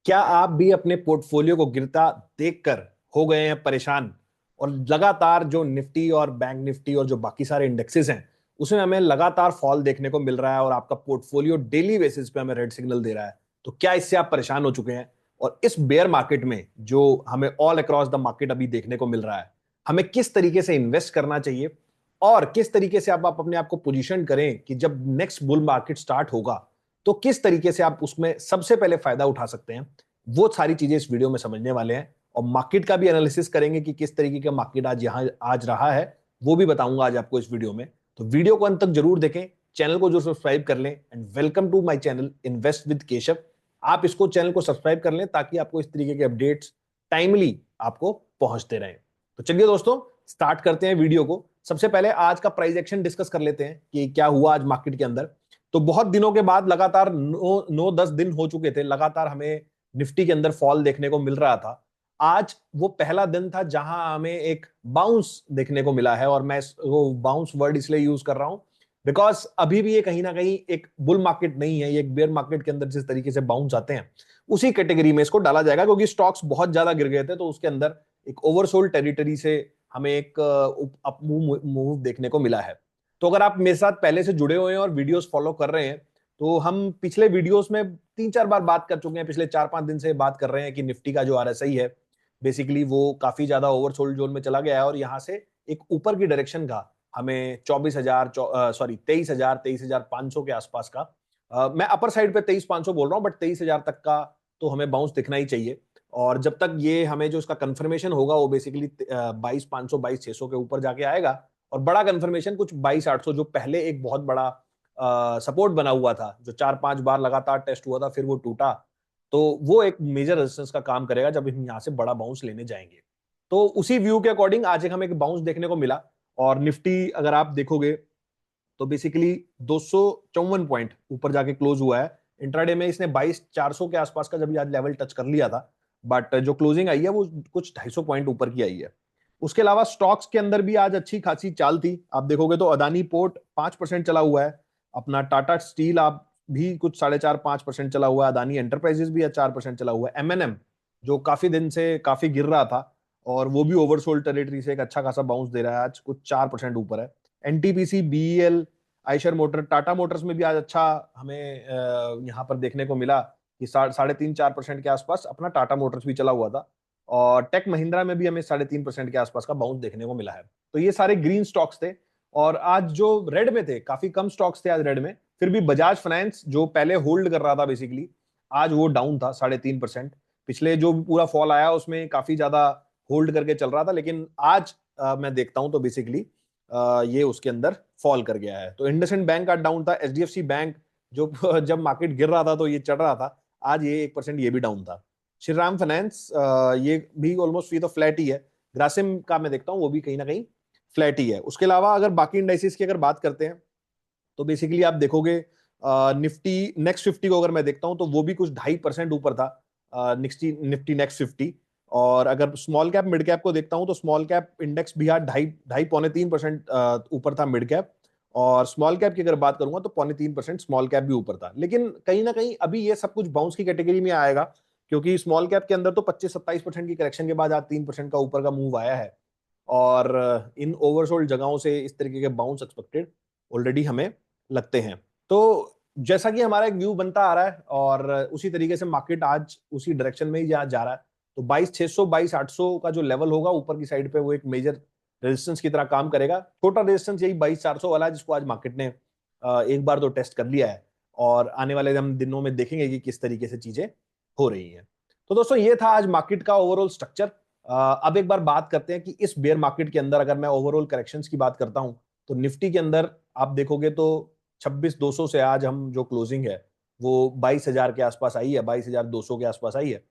क्या आप भी अपने पोर्टफोलियो को गिरता देखकर हो गए हैं परेशान? और लगातार जो निफ्टी और बैंक निफ्टी और जो बाकी सारे इंडेक्सेस हैं, उसमें हमें लगातार फॉल देखने को मिल रहा है और आपका पोर्टफोलियो डेली बेसिस पे हमें रेड सिग्नल दे रहा है। तो क्या इससे आप परेशान हो चुके हैं? और इस बेयर मार्केट में जो हमें ऑल अक्रॉस द मार्केट अभी देखने को मिल रहा है, हमें किस तरीके से इन्वेस्ट करना चाहिए और किस तरीके से आप अपने आप को पोजीशन करें कि जब नेक्स्ट बुल मार्केट स्टार्ट होगा तो किस तरीके से आप उसमें सबसे पहले फायदा उठा सकते हैं, वो सारी चीजें इस वीडियो में समझने वाले हैं। और मार्केट का भी एनालिसिस करेंगे कि किस तरीके का मार्केट आज रहा है, वो भी बताऊंगा आज आपको इस वीडियो में। तो वीडियो को अंत तक जरूर देखें, चैनल को जो सब्सक्राइब कर लें। And welcome to my channel invest with Keshav. आप इसको चैनल को सब्सक्राइब कर लें ताकि आपको इस तरीके के अपडेट्स टाइमली आपको पहुंचते रहें। तो चलिए दोस्तों, स्टार्ट करते हैं वीडियो को। सबसे पहले आज का प्राइस एक्शन डिस्कस कर लेते हैं कि क्या हुआ आज मार्केट के अंदर। तो बहुत दिनों के बाद लगातार 9-10 दिन हो चुके थे, लगातार हमें निफ्टी के अंदर फॉल देखने को मिल रहा था। आज वो पहला दिन था जहां हमें एक बाउंस देखने को मिला है, और मैं वो बाउंस वर्ड इसलिए यूज कर रहा हूं बिकॉज अभी भी ये कहीं ना कहीं एक बुल मार्केट नहीं है। ये एक बेयर मार्केट के अंदर जिस तरीके से बाउंस आते हैं उसी कैटेगरी में इसको डाला जाएगा, क्योंकि स्टॉक्स बहुत ज्यादा गिर गए थे। तो उसके अंदर एक ओवरसोल्ड टेरिटरी से हमें एक अप मूव देखने को मिला है। तो अगर आप मेरे साथ पहले से जुड़े हुए हैं और वीडियोस फॉलो कर रहे हैं, तो हम पिछले वीडियोस में 3-4 बार बात कर चुके हैं। पिछले 4-5 दिन से बात कर रहे हैं कि निफ्टी का जो आरएसआई है, बेसिकली वो काफी ज्यादा ओवरसोल्ड जोन में चला गया है और यहाँ से एक ऊपर की डायरेक्शन का हमें 24,000 सॉरी 23,000 23,500 के आसपास का, मैं अपर साइड पे 23,500 बोल रहा हूँ, बट 23,000 तक का तो हमें बाउंस दिखना ही चाहिए। और जब तक ये हमें जो इसका कंफर्मेशन होगा वो बेसिकली 22,500 22,600 के ऊपर जाके आएगा। और बड़ा कंफर्मेशन कुछ 22,800, जो पहले एक बहुत बड़ा सपोर्ट बना हुआ था, जो 4-5 बार लगातार टेस्ट हुआ था फिर वो टूटा। तो वो एक मेजर रेजिस्टेंस का काम करेगा जब हम यहाँ से बड़ा बाउंस लेने जाएंगे। तो उसी व्यू के अकॉर्डिंग आज एक हमें एक बाउंस देखने को मिला। और निफ्टी अगर आप देखोगे तो बेसिकली 254 पॉइंट ऊपर जाके क्लोज हुआ है। इंट्राडे में इसने 22,400 के आसपास का जब आज लेवल टच कर लिया था, बट जो क्लोजिंग आई है वो कुछ 250 पॉइंट ऊपर की आई है। उसके अलावा स्टॉक्स के अंदर भी आज अच्छी खासी चाल थी। आप देखोगे तो अदानी पोर्ट 5% चला हुआ है, अपना टाटा स्टील आप भी कुछ 4.5-5% चला हुआ है, अदानी एंटरप्राइजेस भी 4% चला हुआ है, एमएनएम जो काफी दिन से काफी गिर रहा था और वो भी ओवरसोल्ड टेरिटरी से एक अच्छा खासा बाउंस दे रहा है, आज कुछ 4% ऊपर है। NTPC, BEL, Eicher motor, Tata Motors में भी आज अच्छा हमें यहाँ पर देखने को मिला कि 3.5-4% के आसपास अपना टाटा मोटर्स भी चला हुआ था। और टेक महिंद्रा में भी हमें 3.5% के आसपास का बाउंस देखने को मिला है। तो ये सारे ग्रीन स्टॉक्स थे। और आज जो रेड में थे, काफी कम स्टॉक्स थे आज रेड में, फिर भी बजाज फाइनेंस जो पहले होल्ड कर रहा था बेसिकली, आज वो डाउन था 3.5%। पिछले जो पूरा फॉल आया उसमें काफी ज्यादा होल्ड करके चल रहा था, लेकिन आज मैं देखता हूं तो बेसिकली ये उसके अंदर फॉल कर गया है। तो इंडसइंड बैंक का डाउन था, एचडीएफसी बैंक जो जब मार्केट गिर रहा था तो ये चढ़ रहा था, आज ये 1% ये भी डाउन था। श्रीराम फाइनेंस ये भी ऑलमोस्ट, ये तो फ्लैट ही है। ग्रासिम का मैं देखता हूँ वो भी कहीं ना कहीं फ्लैट ही है। उसके अलावा अगर बाकी इंडाइसिस की अगर बात करते हैं तो बेसिकली आप देखोगे निफ्टी नेक्स्ट 50 को अगर मैं देखता हूं तो वो भी कुछ 2.5% ऊपर था, निफ्टी निफ्टी नेक्स्ट 50। और अगर स्मॉल कैप मिड कैप को देखता हूं तो स्मॉल कैप इंडेक्स भी आज 2.5 पौने 3% ऊपर था मिड कैप। और स्मॉल कैप की अगर बात करूंगा तो 0.3% स्मॉल कैप भी ऊपर था। लेकिन कहीं ना कहीं अभी ये सब कुछ बाउंस की कैटेगरी में आएगा, क्योंकि स्मॉल कैप के अंदर तो 25-27% की करेक्शन के बाद आज 3% का ऊपर का मूव आया है। और इन ओवरसोल्ड जगहों से इस तरीके के बाउंस एक्सपेक्टेड ऑलरेडी हमें लगते हैं। तो जैसा कि हमारा एक व्यू बनता आ रहा है और उसी तरीके से मार्केट आज उसी डायरेक्शन में ही जा रहा है। तो 22,600 22,800 का जो लेवल होगा ऊपर की साइड पे, वो एक मेजर रेजिस्टेंस की तरह काम करेगा। छोटा रेजिस्टेंस यही 22,400 वाला है, जिसको आज मार्केट ने एक बार तो टेस्ट कर लिया है। और आने वाले हम दिनों में देखेंगे कि किस तरीके से चीजें हो रही हैं। तो दोस्तों, ये था आज मार्केट का ओवरऑल स्ट्रक्चर। अब एक बार बात करते हैं कि इस बेयर मार्केट के अंदर अगर मैं ओवरऑल करेक्शंस की बात करता हूं तो निफ्टी के अंदर आप देखोगे तो 26,200 से आज हम जो क्लोजिंग है वो 22,000 के आसपास आई है, 22,200 के आसपास आई है।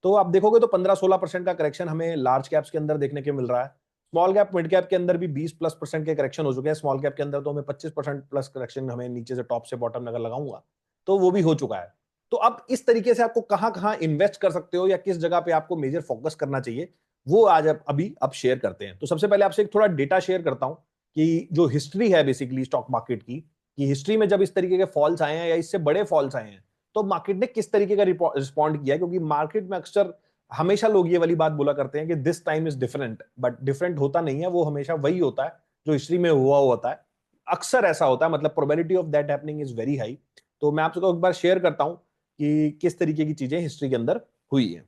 तो आप देखोगे तो 15-16% का करेक्शन हमें लार्ज कैप्स के अंदर देखने को मिल रहा है। स्मॉल कैप मिड कैप के अंदर भी 20+% के करेक्शन हो चुके हैं। स्मॉल कैप के अंदर तो हमें 25% प्लस करेक्शन, हमें नीचे से टॉप से बॉटम अगर लगाऊंगा तो वो भी हो चुका है। तो अब इस तरीके से आपको कहां कहां इन्वेस्ट कर सकते हो या किस जगह पे आपको मेजर फोकस करना चाहिए, वो आज अभी अब शेयर करते हैं। तो सबसे पहले आपसे एक थोड़ा डेटा शेयर करता हूं कि जो हिस्ट्री है बेसिकली स्टॉक मार्केट की, कि हिस्ट्री में जब इस तरीके के फॉल्स आए हैं या इससे बड़े फॉल्स आए हैं तो मार्केट ने किस तरीके का रिस्पॉन्ड किया, क्योंकि मार्केट में अक्सर हमेशा लोग ये वाली बात बोला करते हैं कि this time is different, but different होता नहीं है, वो हमेशा वही होता है जो हिस्ट्री में हुआ होता है, अक्सर ऐसा होता है, मतलब probability of that happening is very high. तो मैं आपको एक बार शेयर करता हूं कि किस तरीके की चीजें हिस्ट्री के अंदर हुई है।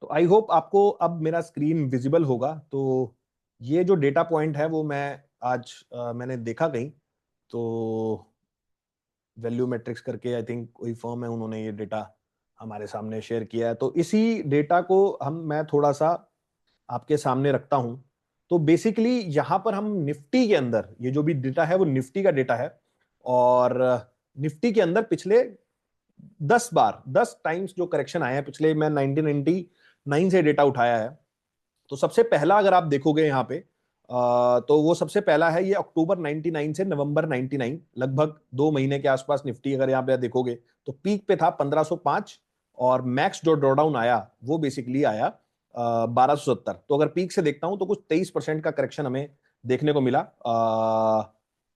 तो आई होप आपको अब मेरा स्क्रीन विजिबल होगा। तो ये जो डेटा पॉइंट है वो मैं आज मैंने देखा कहीं, तो वैल्यू मैट्रिक्स करके आई थिंक कोई फर्म है, उन्होंने ये डेटा हमारे सामने शेयर किया है। तो इसी डेटा को हम मैं थोड़ा सा आपके सामने रखता हूं। तो बेसिकली यहां पर हम निफ्टी के अंदर, ये जो भी डेटा है वो निफ्टी का डेटा है, और निफ्टी के अंदर पिछले 10 टाइम्स जो करेक्शन आया है पिछले, मैं 1999 से डेटा उठाया है। तो सबसे पहला अगर आप देखोगे यहाँ पे, तो वो सबसे पहला है ये अक्टूबर 99 से नवंबर 99, लगभग 2 महीने के आसपास निफ्टी अगर यहाँ पे देखोगे तो पीक पे था 1505, और मैक्स जो ड्रॉडाउन आया वो बेसिकली आया 1270। तो अगर पीक से देखता हूं तो कुछ 23% का करेक्शन हमें देखने को मिला।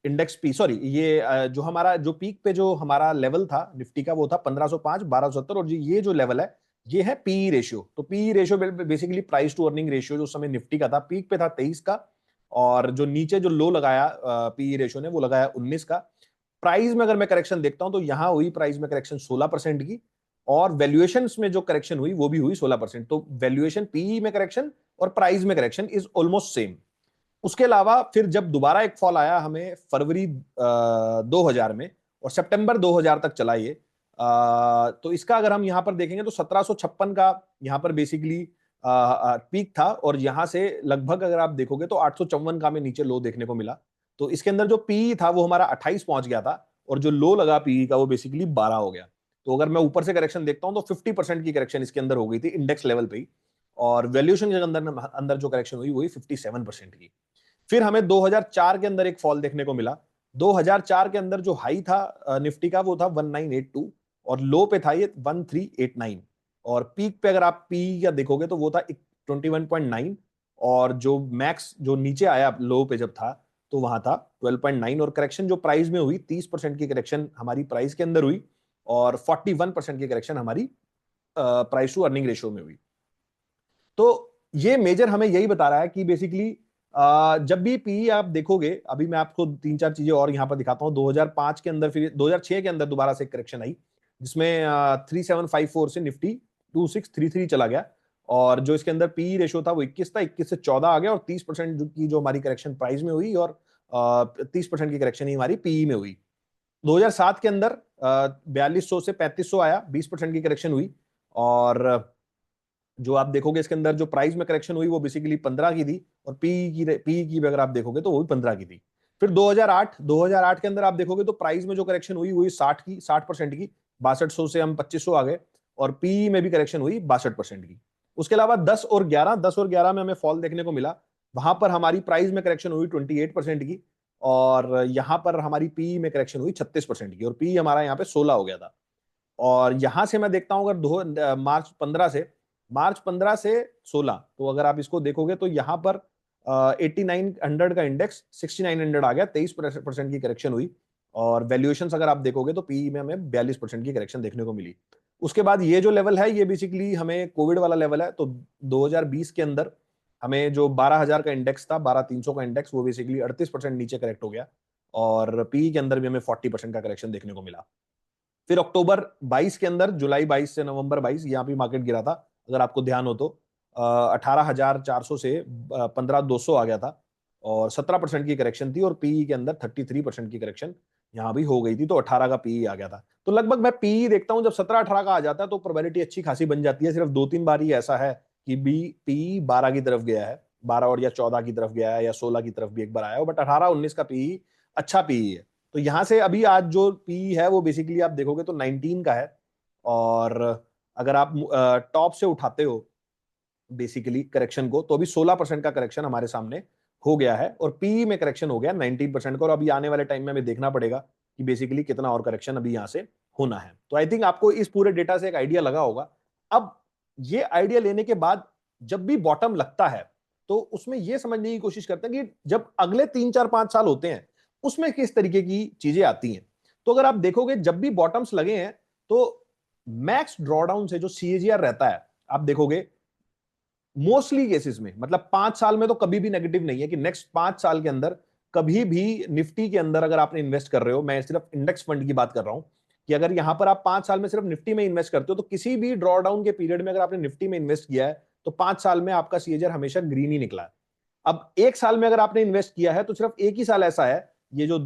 इंडेक्स पी सॉरी ये जो हमारा जो पीक पे जो हमारा लेवल था निफ्टी का वो था 1505 1270, और ये जो लेवल है ये है पीई रेशियो। तो PE ratio basically price to earning ratio जो उस समय निफ्टी का था, पीक पे था 23 का, और जो नीचे जो लो लगाया पीई रेशियो ने वो लगाया 19 का। प्राइस में अगर मैं करेक्शन देखता हूं तो यहां हुई प्राइस में करेक्शन 16% की, और वैल्यूएशन में जो करेक्शन हुई वो भी हुई 16%। तो वैल्यूएशन पीई में करेक्शन और प्राइस में करेक्शन इज ऑलमोस्ट सेम। उसके अलावा फिर जब दोबारा एक फॉल आया हमें फरवरी 2000 में, और सितंबर 2000 तक चला ये, तो इसका अगर हम यहां पर देखेंगे तो 1756 का यहां पर बेसिकली पीक था, और यहां से लगभग अगर आप देखोगे तो 854 का हमें नीचे लो देखने को मिला। तो इसके अंदर जो पी था वो हमारा 28 पहुंच गया था, और जो लो लगा पी का वो बेसिकली 12 हो गया। तो अगर मैं ऊपर से करेक्शन देखता हूं तो 50% की करेक्शन इसके अंदर हो गई थी इंडेक्स लेवल पे ही, और वैल्यूएशन के अंदर अंदर जो करेक्शन हुई वही 57% की। फिर हमें 2004 के अंदर एक फॉल देखने को मिला। 2004 के अंदर जो हाई था निफ्टी का वो था 1982, और लो पे था ये 1389, और पीक पे अगर आप पी का देखोगे तो वो था 21.9, और जो मैक्स जो नीचे आया लो पे जब था तो वहां था 12.9, और करेक्शन जो प्राइस में हुई 30% की करेक्शन हमारी प्राइस के अंदर हुई, और 41% की करेक्शन हमारी प्राइस टू अर्निंग रेशियो में हुई। तो ये मेजर हमें यही बता रहा है कि बेसिकली जब भी पी आप देखोगे, अभी मैं आपको तीन चार चीजें और यहां पर दिखाता हूं। 2005 के अंदर, फिर 2006 के अंदर दोबारा से करेक्शन आई, जिसमें 3754 से निफ्टी 2633 चला गया, और जो इसके अंदर पी रेशियो था वो 21 था, 21 से 14 आ गया, और 30% की जो हमारी करेक्शन प्राइस में हुई, और 30% की करेक्शन ही हमारी पीई में हुई। 2007 के अंदर 4200 से 3500 आया, 20% की करेक्शन हुई, और जो आप देखोगे इसके अंदर जो प्राइस में करेक्शन हुई वो बेसिकली 15 की थी, और पी की भी अगर आप देखोगे तो वो भी 15 की थी। फिर 2008 के अंदर आप देखोगे तो प्राइस में जो करेक्शन हुई हुई 60% की, 6200 से हम 2500 आ गए, और पी में भी करेक्शन हुई 62% की। उसके अलावा 10 और 11 में हमें फॉल देखने को मिला। वहां पर हमारी प्राइस में करेक्शन हुई 28% की, और यहां पर हमारी पी में करेक्शन हुई 36% की, और पी हमारा यहाँ पे 16 हो गया था। और यहां से मैं देखता हूं अगर मार्च 15 से 16, तो अगर आप इसको देखोगे तो यहां पर 8900 का इंडेक्स 6900 आ गया, 23% की करेक्शन हुई, और वैल्यूएशन अगर आप देखोगे तो पी में हमें 42% की करेक्शन देखने को मिली। उसके बाद ये जो लेवल है ये बेसिकली हमें कोविड वाला लेवल है। तो 2020 के अंदर हमें जो 12,000 का इंडेक्स था, 12,300 का इंडेक्स, वो बेसिकली 38% नीचे करेक्ट हो गया, और पी के अंदर भी हमें 40% का करेक्शन देखने को मिला। फिर अक्टूबर 22 के अंदर, जुलाई 22 से नवंबर 22, यहाँ पे मार्केट गिरा था अगर आपको ध्यान हो तो, 18,400 से 15,200 आ गया था, और 17% की करेक्शन थी, और पीई के अंदर 33% की करेक्शन यहाँ भी हो गई थी, तो 18 का पीई आ गया था। तो लगभग मैं पीई देखता हूँ जब 17-18 का आ जाता है तो प्रोबेबिलिटी अच्छी खासी बन जाती है। सिर्फ 2-3 बार ही ऐसा है कि बी पीई 12 की तरफ गया है, 12 और या 14 की तरफ गया है, या 16 की तरफ भी एक बार आया हो, बट 18-19 का पीई अच्छा पीई है। तो यहां से अभी आज जो पी है वो बेसिकली आप देखोगे तो 19 का है, और अगर आप टॉप से उठाते हो बेसिकली करेक्शन को, तो अभी 16% का करेक्शन हमारे सामने हो गया है और पीई में करेक्शन हो गया 19% का, और अभी आने वाले टाइम में हमें देखना पड़ेगा कि बेसिकली कितना और करेक्शन अभी यहां से होना है। तो आई थिंक आपको इस पूरे डेटा से एक आइडिया लगा होगा। अब ये आइडिया लेने के बाद जब भी बॉटम लगता है तो उसमें यह समझने की कोशिश करते हैं कि जब अगले 3 4 5 साल होते हैं उसमें किस तरीके की चीजें आती हैं। तो अगर आप देखोगे जब भी बॉटम्स लगे हैं तो मैक्स ड्रॉडाउन से जो सीएजीआर रहता है, आप देखोगे मोस्टली केसेस में, मतलब 5 साल में तो कभी भी नेगेटिव नहीं है कि नेक्स्ट 5 साल के अंदर कभी भी निफ्टी के अंदर अगर आपने इन्वेस्ट कर रहे हो, मैं सिर्फ इंडेक्स फंड की बात कर रहा हूं, कि अगर यहां पर आप 5 साल में सिर्फ निफ्टी में इन्वेस्ट करते हो तो किसी भी ड्रॉडाउन के पीरियड में अगर आपने निफ्टी में इन्वेस्ट किया है तो 5 साल में आपका सीएजीआर हमेशा ग्रीन ही निकला है। अब 1 साल में अगर आपने इन्वेस्ट किया है तो सिर्फ एक ही साल ऐसा है, ये जो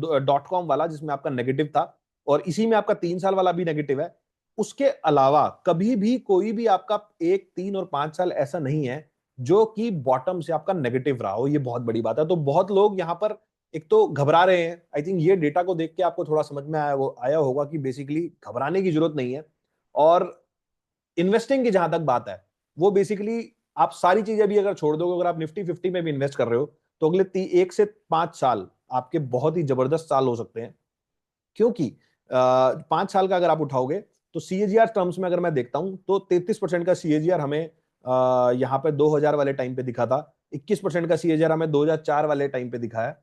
.com वाला जिसमें आपका नेगेटिव था, और इसी में आपका 3 साल वाला भी नेगेटिव है। उसके अलावा कभी भी कोई भी आपका 1 3 और 5 साल ऐसा नहीं है जो कि बॉटम से आपका नेगेटिव रहा हो। ये बहुत बड़ी बात है। तो बहुत लोग यहां पर एक तो घबरा रहे हैं। आई थिंक ये डेटा को देख के आपको थोड़ा समझ में आया होगा कि बेसिकली घबराने की जरूरत नहीं है। और इन्वेस्टिंग की जहां तक बात है वो बेसिकली आप सारी चीजें भी अगर छोड़ दोगे, अगर आप निफ्टी 50 में भी इन्वेस्ट कर रहे हो तो अगले 1 से 5 साल आपके बहुत ही जबरदस्त साल हो सकते हैं। क्योंकि 5 साल का अगर आप उठाओगे तो सीएजीआर टर्म्स में अगर मैं देखता हूं तो 33% का सीएजीआर हमें यहां पे 2000 वाले टाइम पे दिखा था, 21% का सीएजीआर हमें 2004 वाले टाइम पे दिखा है।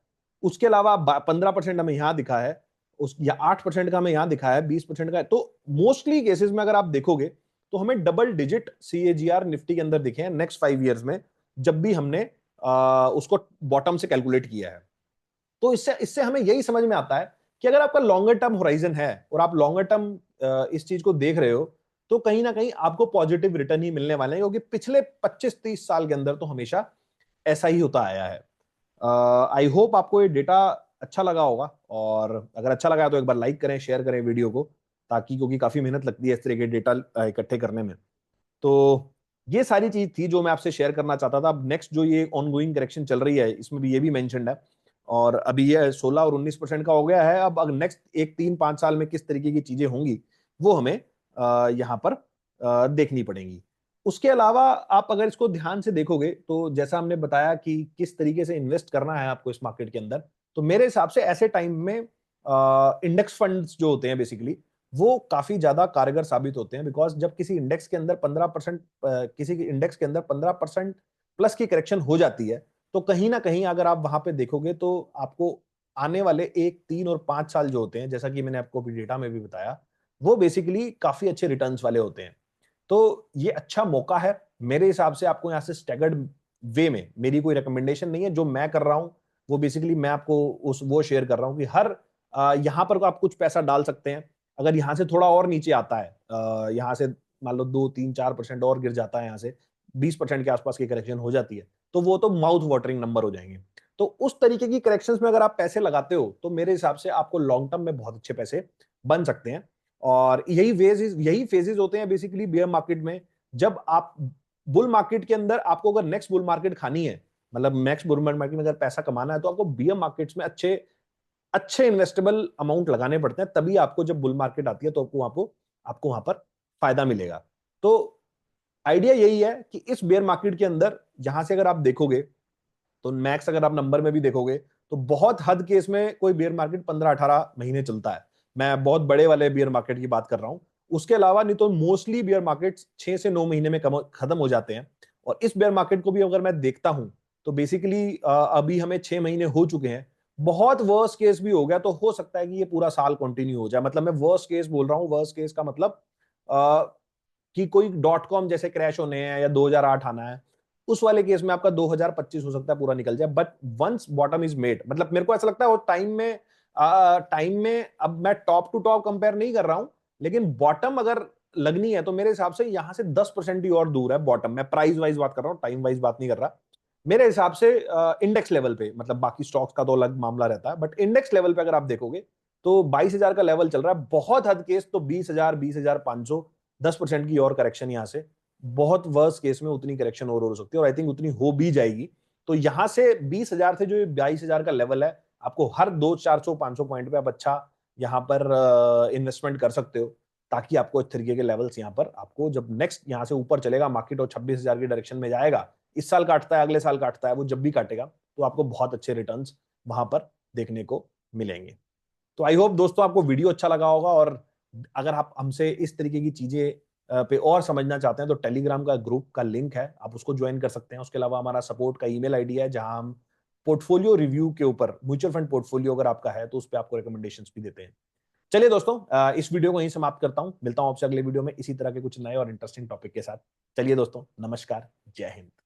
उसके अलावा 15% हमें यहां दिखा है, उस या 8% का हमें यहां दिखा है, 20% का। तो मोस्टली केसेस में अगर आप देखोगे तो हमें डबल डिजिट सीएजीआर निफ्टी के अंदर दिखे हैं नेक्स्ट 5 ईयर्स में, जब भी हमने उसको बॉटम से कैलकुलेट किया है। तो इससे इससे हमें यही समझ में आता है कि अगर आपका लॉन्गर टर्म होराइजन है और आप लॉन्गर टर्म इस चीज को देख रहे हो तो कहीं ना कहीं आपको पॉजिटिव रिटर्न ही मिलने वाले हैं, क्योंकि पिछले 25 30 साल के अंदर तो हमेशा ऐसा ही होता आया है। आई होप आपको ये डेटा अच्छा लगा होगा, और अगर अच्छा लगा तो एक बार लाइक करें, शेयर करें वीडियो को, ताकि क्योंकि काफी मेहनत लगती है इस तरह के डेटा इकट्ठे करने में। तो ये सारी चीज थी जो मैं आपसे शेयर करना चाहता था। अब नेक्स्ट जो ये ऑनगोइंग करेक्शन चल रही है इसमें भी ये भी मेंशन्ड है, और अभी ये 16 और 19% का हो गया है। अब अगर नेक्स्ट 1 3 5 साल में किस तरीके की चीजें होंगी वो हमें यहाँ पर देखनी पड़ेंगी। उसके अलावा आप अगर इसको ध्यान से देखोगे तो जैसा हमने बताया कि किस तरीके से इन्वेस्ट करना है आपको इस मार्केट के अंदर, तो मेरे हिसाब से ऐसे टाइम में इंडेक्स फंड्स जो होते हैं बेसिकली वो काफी ज्यादा कारगर साबित होते हैं। बिकॉज जब किसी इंडेक्स के अंदर 15% किसी के इंडेक्स के अंदर 15% प्लस की करेक्शन हो जाती है तो कहीं ना कहीं अगर आप वहां पे देखोगे तो आपको आने वाले 1 3 और 5 साल जो होते हैं, जैसा कि मैंने आपको डेटा में भी बताया, वो बेसिकली काफी अच्छे रिटर्न्स वाले होते हैं। तो ये अच्छा मौका है मेरे हिसाब से। आपको यहाँ से स्टैगर्ड वे में, मेरी कोई रिकमेंडेशन नहीं है, जो मैं कर रहा हूं वो बेसिकली मैं आपको वो शेयर कर रहा हूं कि हर यहाँ पर आप कुछ पैसा डाल सकते हैं। अगर यहाँ से थोड़ा और नीचे आता है, यहाँ से मान लो 2 3 4% और गिर जाता है, यहाँ से 20% के आसपास की करेक्शन हो जाती है, तो वो तो माउथ वाटरिंग नंबर हो जाएंगे। तो उस तरीके की करेक्शंस में अगर आप पैसे लगाते हो तो मेरे हिसाब से आपको लॉन्ग टर्म में बहुत अच्छे पैसे बन सकते हैं। और यही फेजेस होते हैं बेसिकली बियर मार्केट में। जब आप बुल मार्केट के अंदर आपको अगर नेक्स्ट बुल मार्केट खानी है, मतलब नेक्स्ट बुल मार्केट में अगर पैसा कमाना है, तो आपको बियर मार्केट्स में अच्छे अच्छे इन्वेस्टेबल अमाउंट लगाने पड़ते हैं, तभी आपको जब बुल मार्केट आती है तो आपको वहां पर फायदा मिलेगा। तो आइडिया यही है कि इस बेयर मार्केट के अंदर जहां से अगर आप देखोगे तो मैक्स अगर आप नंबर में भी देखोगे तो बहुत हद केस में कोई बेयर मार्केट 15 18 महीने चलता है। मैं बहुत बड़े वाले बेयर मार्केट की बात कर रहा हूं। उसके अलावा नहीं तो मोस्टली बेयर मार्केट 6 से 9 महीने में खत्म हो जाते हैं। और इस बेयर मार्केट को भी अगर मैं देखता हूं तो बेसिकली अभी हमें 6 महीने हो चुके हैं। बहुत वर्स्ट केस भी हो गया तो हो सकता है कि ये पूरा साल कंटिन्यू हो जाए। मतलब मैं वर्स्ट केस बोल रहा हूं, वर्स्ट केस का मतलब कि कोई .com जैसे क्रैश होने हैं या 2008 आना है, उस वाले केस में आपका 2025 हो सकता है पूरा निकल जाए। But once bottom is made, मतलब मेरे को ऐसा लगता है वो टाइम में अब मैं टॉप टू टॉप कंपेयर नहीं कर रहा हूं, लेकिन बॉटम अगर लगनी है तो मेरे हिसाब से यहां से 10% ही और दूर है बॉटम। मैं प्राइस वाइज बात कर रहा हूं, टाइम वाइज बात नहीं कर रहा। मेरे हिसाब से इंडेक्स लेवल पे, मतलब बाकी स्टॉक्स का तो अलग मामला रहता है, बट इंडेक्स लेवल पे अगर आप देखोगे तो 22,000 का लेवल चल रहा है। बहुत हद केस तो 20,000 20,500, 10% की और करेक्शन यहाँ से, बहुत वर्स केस में उतनी करेक्शन और हो सकती है, और आई थिंक उतनी हो भी जाएगी। तो यहां से 20,000 से जो 22,000 का लेवल है, आपको हर 2 400 500 पॉइंट पे आप अच्छा यहाँ पर इन्वेस्टमेंट कर सकते हो। ताकि आपको इस तरीके के लेवल्स यहाँ पर आपको जब नेक्स्ट यहाँ से ऊपर चलेगा मार्केट और 26,000 की डायरेक्शन में जाएगा, इस साल काटता है, अगले साल काटता है, वो जब भी काटेगा तो आपको बहुत अच्छे रिटर्न्स वहां पर देखने को मिलेंगे। तो आई होप दोस्तों आपको वीडियो अच्छा लगा होगा, और अगर आप हमसे इस तरीके की चीजें पे और समझना चाहते हैं तो टेलीग्राम का ग्रुप का लिंक है, आप उसको ज्वाइन कर सकते हैं। उसके अलावा हमारा सपोर्ट का ईमेल आईडी है, जहां हम पोर्टफोलियो रिव्यू के ऊपर, म्यूचुअल फंड पोर्टफोलियो अगर आपका है तो उस पर आपको रिकमेंडेशंस भी देते हैं। चलिए दोस्तों, इस वीडियो को यहीं समाप्त करता हूं, मिलता हूं आपसे अगले वीडियो में इसी तरह के कुछ नए और इंटरेस्टिंग टॉपिक के साथ। चलिए दोस्तों, नमस्कार, जय हिंद।